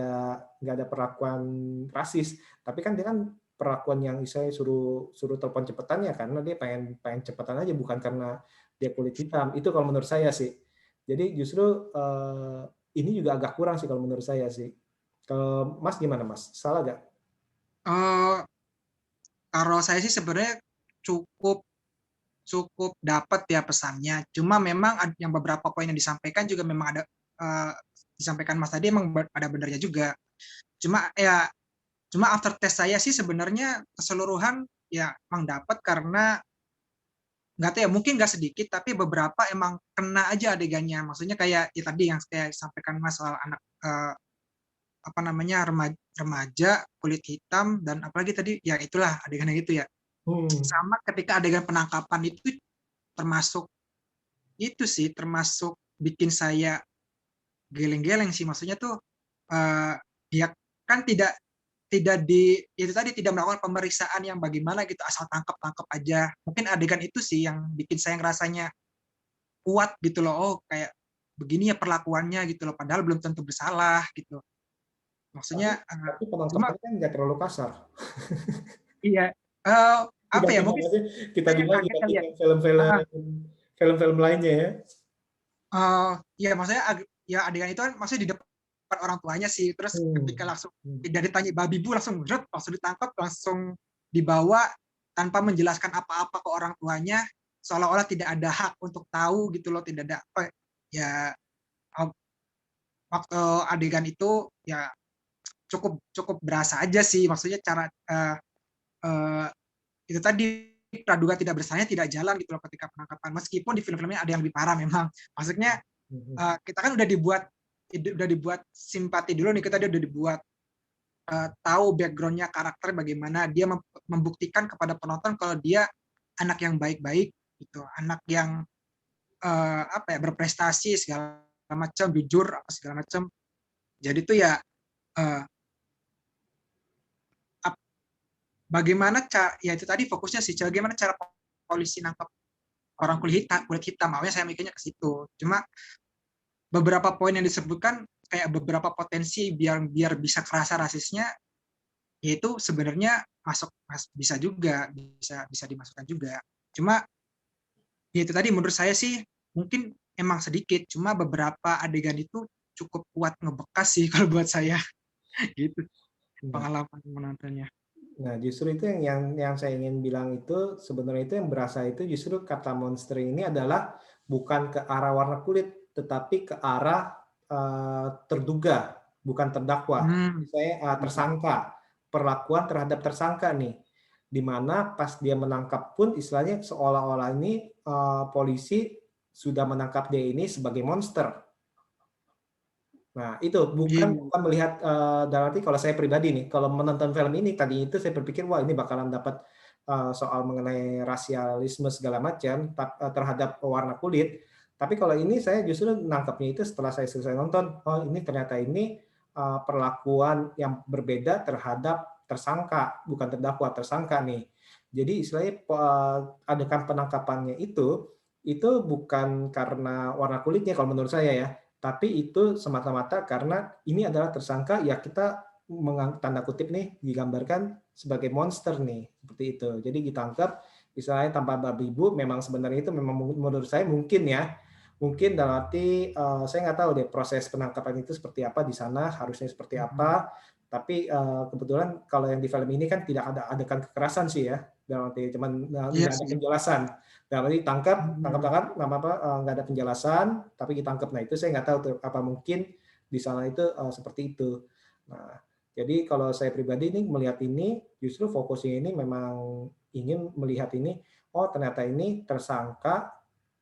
ada perlakuan rasis. Tapi kan dia kan perlakuan yang saya suruh telepon cepetan ya karena dia pengen cepetan aja bukan karena dia kulit hitam. Itu kalau menurut saya sih. Jadi justru ini juga agak kurang sih kalau menurut saya sih. Kalau Mas gimana Mas? Salah nggak? Kalau saya sih sebenarnya cukup dapat ya pesannya. Cuma memang yang beberapa poin yang disampaikan juga memang ada disampaikan Mas tadi emang ada benarnya juga. Cuma after test saya sih sebenarnya keseluruhan ya emang dapat karena nggak tahu ya mungkin nggak sedikit tapi beberapa emang kena aja adegannya. Maksudnya kayak ya tadi yang saya sampaikan Mas soal anak apa namanya remaja kulit hitam dan apalagi tadi ya itulah adegannya gitu ya. Sama ketika adegan penangkapan itu termasuk itu sih termasuk bikin saya geleng-geleng sih maksudnya tuh dia kan tidak itu tadi tidak melakukan pemeriksaan yang bagaimana gitu asal tangkap aja mungkin adegan itu sih yang bikin saya ngerasanya kuat gitu loh oh kayak begini ya perlakuannya gitu loh padahal belum tentu bersalah gitu maksudnya tapi penangkapannya kan nggak terlalu kasar. Iya apa ya mungkin kita bilang film-film lainnya ya. Ya maksudnya ya adegan itu kan maksudnya di depan orang tuanya sih terus ketika langsung tidak ditanya babi bu langsung ditangkap langsung dibawa tanpa menjelaskan apa-apa ke orang tuanya seolah-olah tidak ada hak untuk tahu gitu loh tidak ada ya waktu adegan itu ya cukup berasa aja sih maksudnya cara itu tadi praduga tidak bersalahnya tidak jalan gitu loh ketika penangkapan meskipun di film-filmnya ada yang lebih parah memang maksudnya kita kan udah dibuat simpati dulu nih kita udah dibuat tahu backgroundnya karakter bagaimana dia membuktikan kepada penonton kalau dia anak yang baik-baik gitu anak yang berprestasi segala macam jujur apa segala macam jadi itu ya bagaimana ya itu tadi fokusnya sih bagaimana cara polisi nangkap orang kulit hitam makanya saya mikirnya ke situ cuma beberapa poin yang disebutkan kayak beberapa potensi biar bisa kerasa rasisnya yaitu sebenarnya bisa juga bisa dimasukkan juga cuma ya itu tadi menurut saya sih mungkin emang sedikit cuma beberapa adegan itu cukup kuat ngebekas sih kalau buat saya gitu pengalaman menontonnya. Nah, justru itu yang saya ingin bilang itu sebenarnya itu yang berasa itu justru kata monster ini adalah bukan ke arah warna kulit, tetapi ke arah terduga, bukan terdakwa. Saya tersangka, perlakuan terhadap tersangka nih, di mana pas dia menangkap pun istilahnya seolah-olah ini polisi sudah menangkap dia ini sebagai monster. Nah, itu Iya. bukan melihat dalam arti kalau saya pribadi nih, kalau menonton film ini tadi itu saya berpikir wah ini bakalan dapat soal mengenai rasialisme segala macam terhadap warna kulit. Tapi kalau ini saya justru nangkapnya itu setelah saya selesai nonton, oh ini ternyata ini perlakuan yang berbeda terhadap tersangka, bukan terdakwa, tersangka nih. Jadi istilahnya adegan penangkapannya itu bukan karena warna kulitnya kalau menurut saya ya, tapi itu semata-mata karena ini adalah tersangka ya kita tanda kutip nih digambarkan sebagai monster nih seperti itu. Jadi ditangkap misalnya tanpa babi ibu memang sebenarnya itu memang menurut saya mungkin dalam arti saya nggak tahu deh proses penangkapan itu seperti apa di sana harusnya seperti apa. Tapi kebetulan kalau yang di film ini kan tidak ada adegan kekerasan sih ya, dalam arti cuman Iya nggak ada sih. penjelasan. Nah, berarti tangkap, nggak ada penjelasan, tapi ditangkap. Nah, itu saya nggak tahu tuh, apa mungkin di sana itu seperti itu. Nah, jadi kalau saya pribadi nih melihat ini, justru fokusnya ini memang ingin melihat ini, oh ternyata ini tersangka,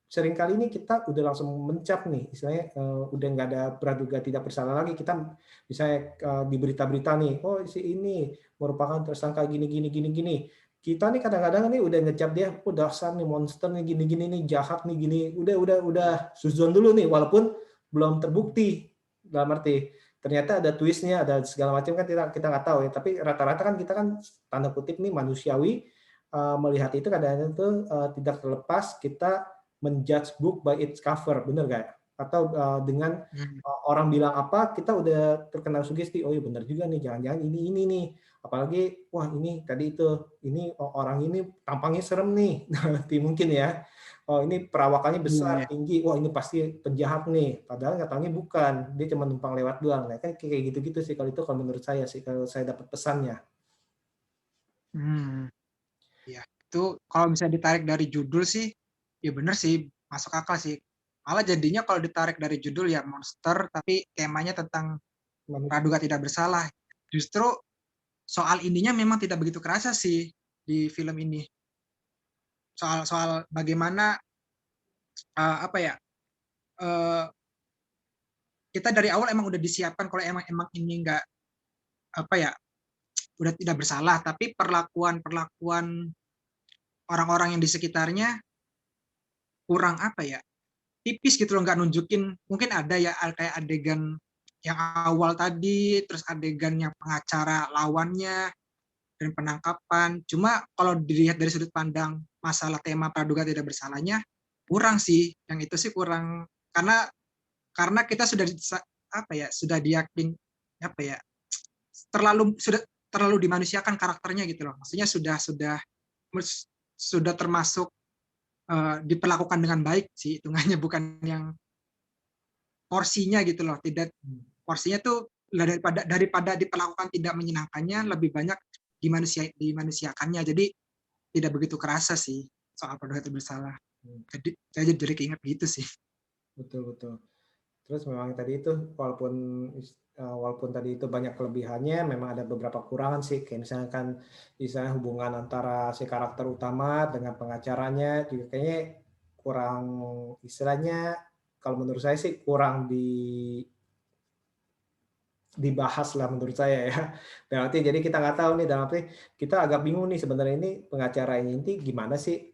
seringkali ini kita udah langsung mencap nih, istilahnya udah nggak ada praduga tidak bersalah lagi, kita misalnya di berita-berita nih, oh si ini merupakan tersangka gini, gini, gini, gini. Kita nih kadang-kadang nih udah ngecap dia, oh dasar nih monster nih gini-gini nih jahat nih gini, udah suzon dulu nih walaupun belum terbukti dalam arti ternyata ada twistnya ada segala macam kan kita nggak tahu ya tapi rata-rata kan kita kan tanda kutip nih manusiawi melihat itu kadang-kadang itu tidak terlepas kita menjudge book by its cover bener gak ya? Atau dengan orang bilang apa kita udah terkena sugesti oh iya bener juga nih jangan-jangan ini nih apalagi wah ini tadi itu ini orang ini tampangnya serem nih nanti mungkin ya oh ini perawakannya besar tinggi wah ini pasti penjahat nih padahal katanya bukan dia cuma numpang lewat doang nah kan kayak gitu-gitu sih kalau menurut saya sih kalau saya dapat pesannya. Ya itu kalau bisa ditarik dari judul sih ya bener sih masuk akal sih, malah jadinya kalau ditarik dari judul ya monster tapi temanya tentang praduga tidak bersalah, justru soal ininya memang tidak begitu kerasa sih di film ini, soal bagaimana apa ya kita dari awal emang udah disiapkan kalau emang ini nggak apa ya udah tidak bersalah, tapi perlakuan orang-orang yang di sekitarnya kurang apa ya tipis gitu loh, nggak nunjukin mungkin ada ya kayak adegan yang awal tadi terus adegan yang pengacara lawannya dan penangkapan, cuma kalau dilihat dari sudut pandang masalah tema praduga tidak bersalahnya kurang sih, yang itu sih kurang karena kita sudah apa ya sudah diyakin apa ya sudah terlalu dimanusiakan karakternya gitu loh, maksudnya sudah termasuk diperlakukan dengan baik sih hitungannya, bukan yang porsinya gitu loh, tidak porsinya tuh daripada diperlakukan tidak menyenangkannya lebih banyak dimanusiakannya, jadi tidak begitu kerasa sih soal praduga tidak bersalah. Jadi saya jadi keinget gitu sih. Betul. Terus memang tadi itu walaupun tadi itu banyak kelebihannya, memang ada beberapa kekurangan sih. Kayak misalnya hubungan antara si karakter utama dengan pengacaranya juga kayaknya kurang istilahnya kalau menurut saya sih kurang dibahas lah menurut saya ya. Dan nanti jadi kita nggak tahu nih dalam arti kita agak bingung nih sebenarnya ini pengacara ini gimana sih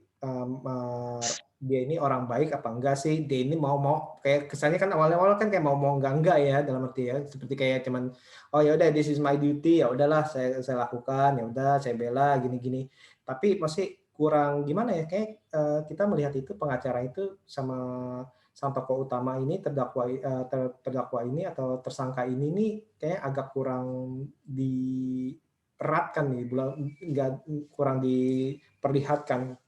dia ini orang baik apa enggak sih? Dia ini mau kayak kesannya kan awal-awal kan kayak mau enggak ya dalam arti ya seperti kayak cuman oh ya udah this is my duty ya udahlah saya lakukan ya udah saya bela gini-gini. Tapi masih kurang gimana ya kayak kita melihat itu pengacara itu sama tokoh utama ini terdakwa ini atau tersangka ini nih kayak agak kurang dieratkan nih, nggak kurang diperlihatkan.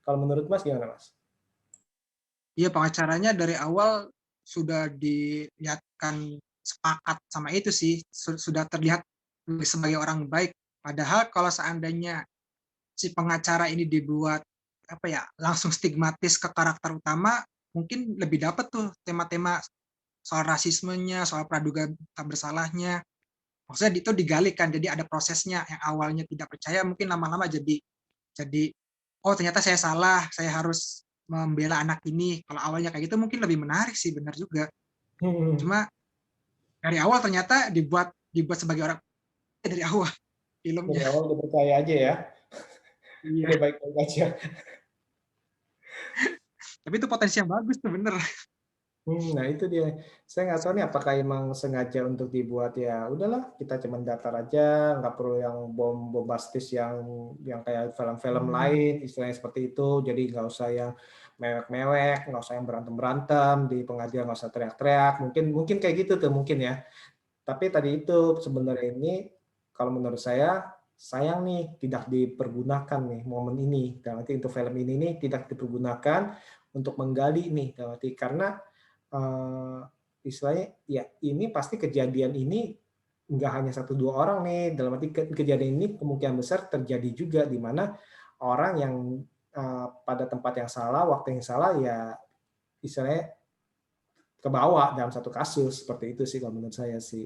Kalau menurut Mas gimana Mas? Iya pengacaranya dari awal sudah dilihatkan sepakat sama itu sih, sudah terlihat sebagai orang baik. Padahal kalau seandainya si pengacara ini dibuat apa ya langsung stigmatis ke karakter utama, mungkin lebih dapat tuh tema-tema soal rasismenya, soal praduga tak bersalahnya. Maksudnya itu digalikan, jadi ada prosesnya yang awalnya tidak percaya, mungkin lama-lama jadi oh ternyata saya salah, saya harus membela anak ini. Kalau awalnya kayak gitu mungkin lebih menarik sih, benar juga. Hmm. Cuma dari awal ternyata dibuat sebagai orang dari awal Dari filmnya. awal udah percaya aja ya, Iya. udah baik-baik aja. Tapi itu potensi yang bagus tuh, bener. Nah itu dia. Saya nggak tahu nih apakah emang sengaja untuk dibuat ya. Udahlah, kita cuman datar aja, nggak perlu yang bom bombastis yang kayak film-film lain, istilahnya seperti itu. Jadi nggak usah yang mewek-mewek, nggak usah yang berantem-berantem di pengadilan, nggak usah teriak-teriak. Mungkin kayak gitu tuh mungkin ya. Tapi tadi itu sebenarnya ini kalau menurut saya sayang nih tidak dipergunakan nih momen ini. Dan nanti untuk film ini nih tidak dipergunakan untuk menggali nih, dalam arti karena istilahnya ya ini pasti kejadian ini nggak hanya satu dua orang nih, dalam arti kejadian ini kemungkinan besar terjadi juga di mana orang yang pada tempat yang salah, waktu yang salah ya istilahnya kebawa dalam satu kasus seperti itu sih kalau menurut saya sih.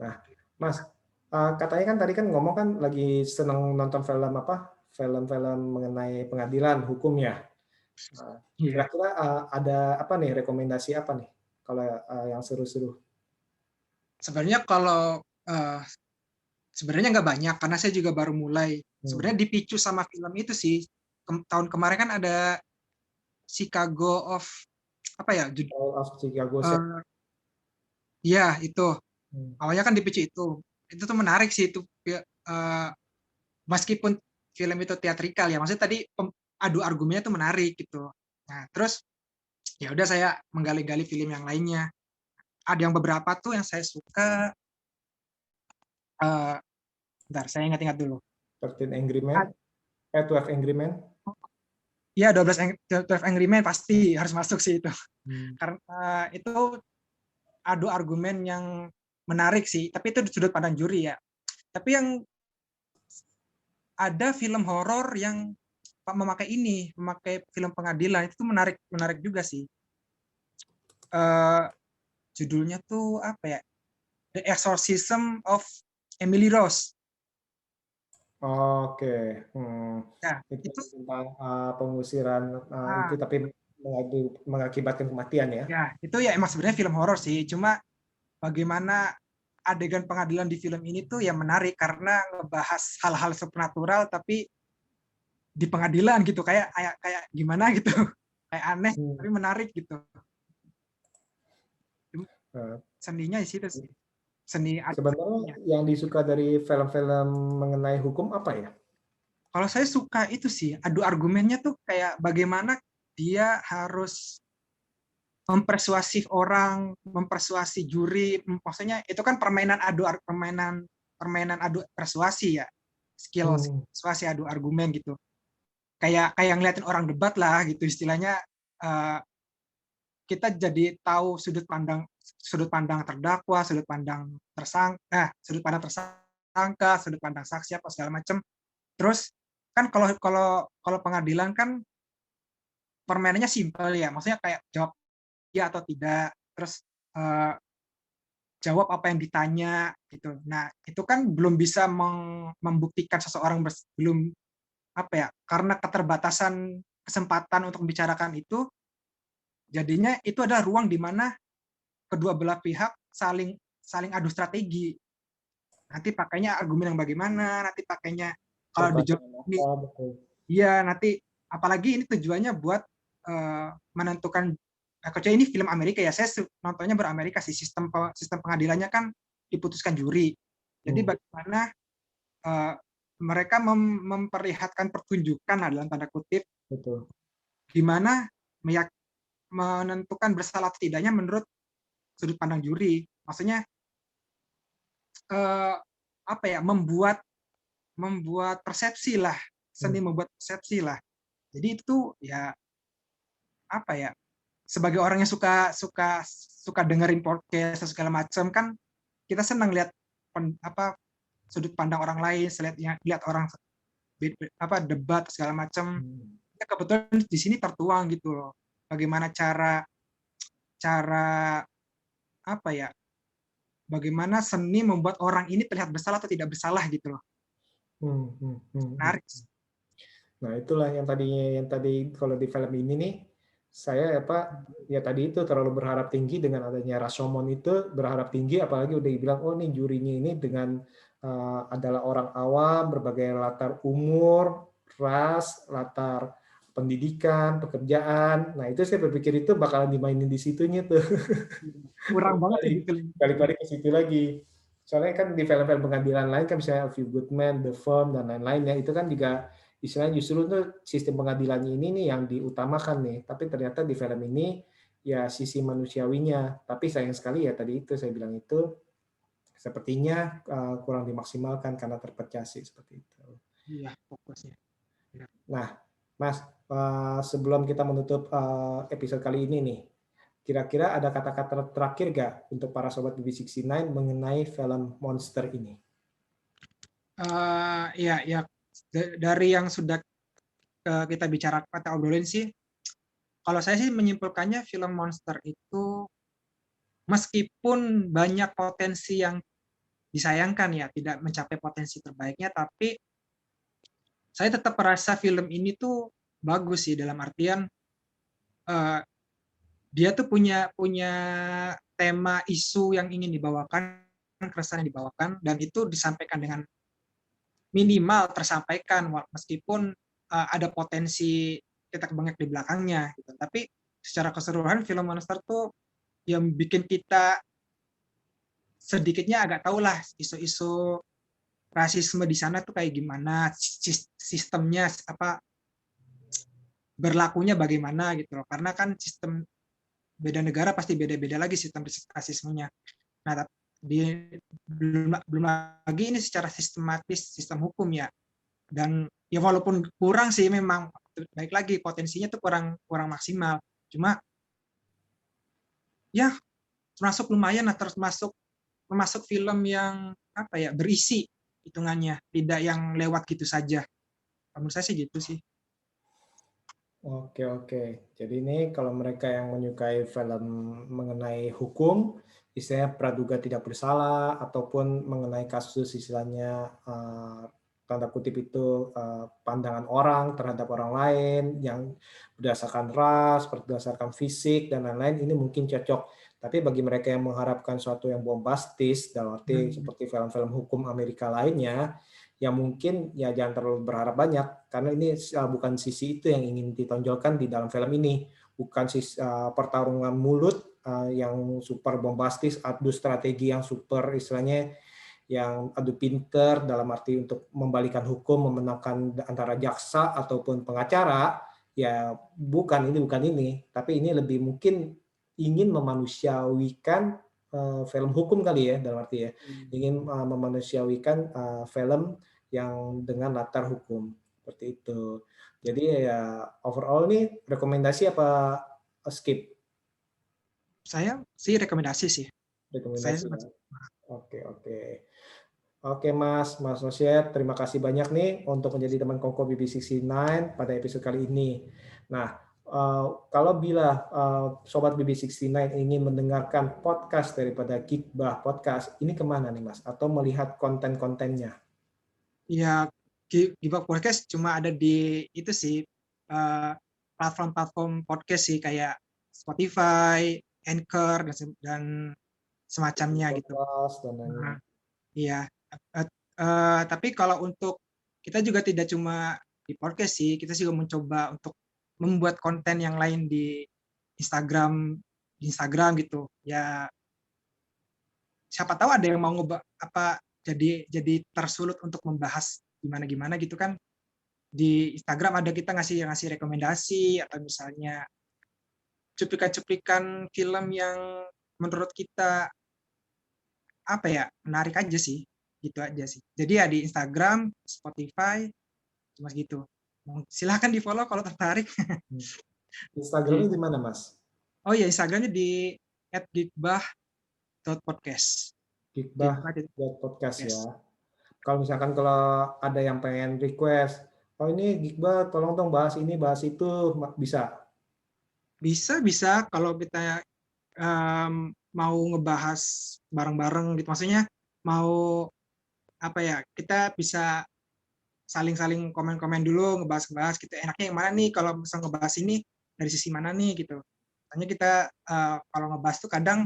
Nah, Mas, katanya kan tadi kan ngomong kan lagi seneng nonton film apa? Film-film mengenai pengadilan hukum ya. Iya. Kira-kira ada apa nih, rekomendasi apa nih kalau yang seru-seru? Sebenarnya kalau sebenarnya nggak banyak karena saya juga baru mulai. Sebenarnya dipicu sama film itu sih. Tahun kemarin kan ada Chicago of apa ya? All of Chicago 7. Ya itu. Hmm. Awalnya kan dipicu itu. Itu tuh menarik sih itu. Meskipun film itu teatrikal ya, maksudnya tadi adu argumennya tuh menarik gitu. Nah, terus ya udah saya menggali-gali film yang lainnya. Ada yang beberapa tuh yang saya suka. Bentar, saya ingat-ingat dulu. 13 Angry Men, 12 Angry Men. Iya, 12 Angry Men pasti harus masuk sih itu. Karena itu adu argumen yang menarik sih, tapi itu sudut pandang juri ya. Tapi yang ada film horor yang memakai film pengadilan itu tuh menarik juga sih. Judulnya tuh apa ya? The Exorcism of Emily Rose. Oke. Nah, Itu itu tentang pengusiran itu tapi mengakibatkan kematian ya. ya, itu ya emang sebenarnya film horor sih, cuma bagaimana adegan pengadilan di film ini tuh ya menarik karena ngebahas hal-hal supernatural tapi di pengadilan gitu, kayak gimana gitu. Kayak aneh tapi menarik gitu. Seninya di situ sih. Seni sebenarnya yang disuka dari film-film mengenai hukum apa ya? Kalau saya suka itu sih, adu argumennya tuh kayak bagaimana dia harus mempersuasi orang, mempersuasi juri, maksudnya itu kan permainan adu persuasi ya, skill persuasi adu argumen gitu. Kayak ngeliatin orang debat lah gitu istilahnya. Kita jadi tahu sudut pandang terdakwa, sudut pandang tersangka, sudut pandang saksi apa segala macam. Terus kan kalau pengadilan kan permainannya simpel ya, maksudnya kayak jawab ya atau tidak, terus jawab apa yang ditanya gitu. Nah itu kan belum bisa membuktikan seseorang belum apa ya, karena keterbatasan kesempatan untuk membicarakan itu, jadinya itu adalah ruang di mana kedua belah pihak saling adu strategi. Nanti pakainya argumen yang bagaimana, nanti pakainya kalau dijawab ini, iya nanti apalagi ini tujuannya buat menentukan. Kecuali ini film Amerika ya, saya nontonnya beramerika sih, sistem pengadilannya kan diputuskan juri. Jadi bagaimana mereka memperlihatkan pertunjukan dalam tanda kutip, gimana menentukan bersalah atau tidaknya menurut sudut pandang juri. Maksudnya apa ya, membuat persepsi lah, seni membuat persepsi lah. Jadi itu ya apa ya, sebagai orang yang suka dengerin podcast segala macam kan, kita senang lihat sudut pandang orang lain, lihat orang debat segala macam. Ya, kebetulan di sini tertuang gitu loh, bagaimana cara apa ya, bagaimana seni membuat orang ini terlihat bersalah atau tidak bersalah gitu loh. Menarik. Nah, itulah yang tadi kalau di film ini nih saya ya tadi itu terlalu berharap tinggi dengan adanya Rashomon itu berharap tinggi apalagi udah dibilang oh nih jurinya ini dengan adalah orang awam berbagai latar umur, ras, latar pendidikan, pekerjaan. Nah, itu saya berpikir itu bakalan dimainin di situnya tuh. Kurang banget ya di Balik film ini. balik ke situ lagi. Soalnya kan di film-film pengadilan lain kan misalnya A Few Good Men, The Firm dan lain-lain ya itu kan juga istilahnya justru tuh sistem pengadilannya ini nih yang diutamakan nih. Tapi ternyata di film ini ya sisi manusiawinya. Tapi sayang sekali ya tadi itu saya bilang itu sepertinya kurang dimaksimalkan karena terpecah sih seperti itu. Iya, fokusnya. Nah, Mas, sebelum kita menutup episode kali ini nih, kira-kira ada kata-kata terakhir nggak untuk para sobat BB69 mengenai film Monster ini? Ya, dari yang sudah kita bicarakan atau obrolin sih, kalau saya sih menyimpulkannya film Monster itu meskipun banyak potensi yang disayangkan ya, tidak mencapai potensi terbaiknya, tapi saya tetap merasa film ini tuh bagus sih dalam artian eh, dia tuh punya tema isu yang ingin dibawakan, keresahan yang dibawakan, dan itu disampaikan dengan minimal tersampaikan meskipun ada potensi cetak bengek di belakangnya gitu. Tapi secara keseluruhan film Monster tuh yang bikin kita sedikitnya agak tahu lah isu-isu rasisme di sana tuh kayak gimana, sistemnya apa berlakunya bagaimana gitu loh. Karena kan sistem beda negara pasti beda-beda lagi sistem rasismenya. Nah, belum lagi ini secara sistematis sistem hukum ya. Dan ya walaupun kurang sih memang baik lagi potensinya tuh kurang maksimal. Cuma ya termasuk lumayan lah termasuk film yang apa ya berisi hitungannya, tidak yang lewat gitu saja. Menurut saya sih gitu sih. Oke, oke. Jadi ini kalau mereka yang menyukai film mengenai hukum, istilahnya praduga tidak bersalah, ataupun mengenai kasus istilahnya tanda kutip itu pandangan orang terhadap orang lain yang berdasarkan ras, berdasarkan fisik, dan lain-lain, ini mungkin cocok. Tapi bagi mereka yang mengharapkan sesuatu yang bombastis, dalam arti seperti film-film hukum Amerika lainnya, yang mungkin ya jangan terlalu berharap banyak karena ini bukan sisi itu yang ingin ditonjolkan di dalam film ini, bukan sisi pertarungan mulut yang super bombastis, adu strategi yang super istilahnya yang adu pinter dalam arti untuk membalikan hukum, memenangkan antara jaksa ataupun pengacara, ya bukan ini, tapi ini lebih mungkin ingin memanusiawikan film hukum kali ya dalam arti ya, ingin memanusiawikan film yang dengan latar hukum seperti itu. Jadi ya overall nih rekomendasi apa skip? Saya sih rekomendasi sih. Rekomendasi ya. Oke, oke. Oke Mas Nosier, terima kasih banyak nih untuk menjadi teman Kongko BB69 pada episode kali ini. Nah, kalau bila Sobat BB69 ingin mendengarkan podcast daripada Gikbah Podcast, ini kemana nih Mas? Atau melihat konten-kontennya? Ya, Gibak Podcast cuma ada di itu sih platform-platform podcast sih kayak Spotify, Anchor dan semacamnya gitu. Nah, iya. Tapi kalau untuk kita juga tidak cuma di podcast sih, kita juga mencoba untuk membuat konten yang lain di Instagram gitu. Ya, siapa tahu ada yang mau jadi tersulut untuk membahas gimana gitu kan. Di Instagram ada kita ngasih rekomendasi atau misalnya cuplikan-cuplikan film yang menurut kita apa ya menarik aja sih, gitu aja sih. Jadi ya di Instagram, Spotify cuma gitu. Silahkan di follow kalau tertarik. Instagramnya di mana Mas? Oh ya, Instagramnya di @gikbah.podcast. Gikbah.podcast ya. Kalau misalkan kalau ada yang pengen request, oh ini Gikbah tolong dong bahas ini, bahas itu, bisa? Bisa kalau kita mau ngebahas bareng-bareng gitu. Maksudnya mau apa ya, kita bisa saling komen-komen dulu, ngebahas-ngebahas gitu. Enaknya yang mana nih kalau misal ngebahas ini dari sisi mana nih gitu. Soalnya kita kalau ngebahas tuh kadang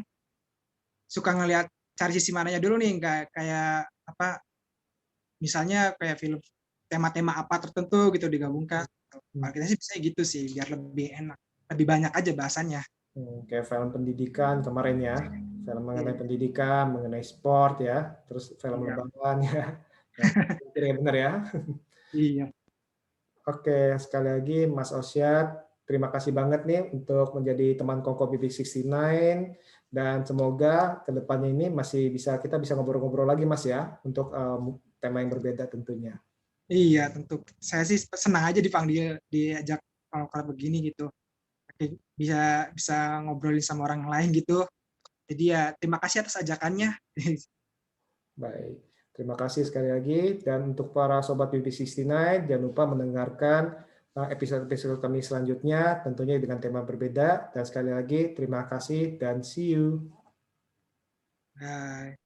suka ngelihat cari sisi mananya dulu nih, nggak kayak apa misalnya kayak film tema-tema apa tertentu gitu digabungkan. Kalau kita sih bisa gitu sih biar lebih enak, lebih banyak aja bahasannya. Kayak film pendidikan kemarin ya, film mengenai pendidikan, mengenai sport ya, terus film Iya. lebaran ya. Nah, benar ya. Iya. Oke, sekali lagi Mas Osyad, terima kasih banget nih untuk menjadi teman Kongko BB69 dan semoga kedepannya ini kita bisa ngobrol-ngobrol lagi Mas ya untuk tema yang berbeda tentunya. Iya, tentu. Saya sih senang aja diajak kalau begini gitu. Bisa bisa ngobrolin sama orang lain gitu. Jadi ya terima kasih atas ajakannya. Baik, terima kasih sekali lagi. Dan untuk para Sobat BB69, jangan lupa mendengarkan episode-episode kami selanjutnya, tentunya dengan tema berbeda. Dan sekali lagi, terima kasih dan see you. Bye.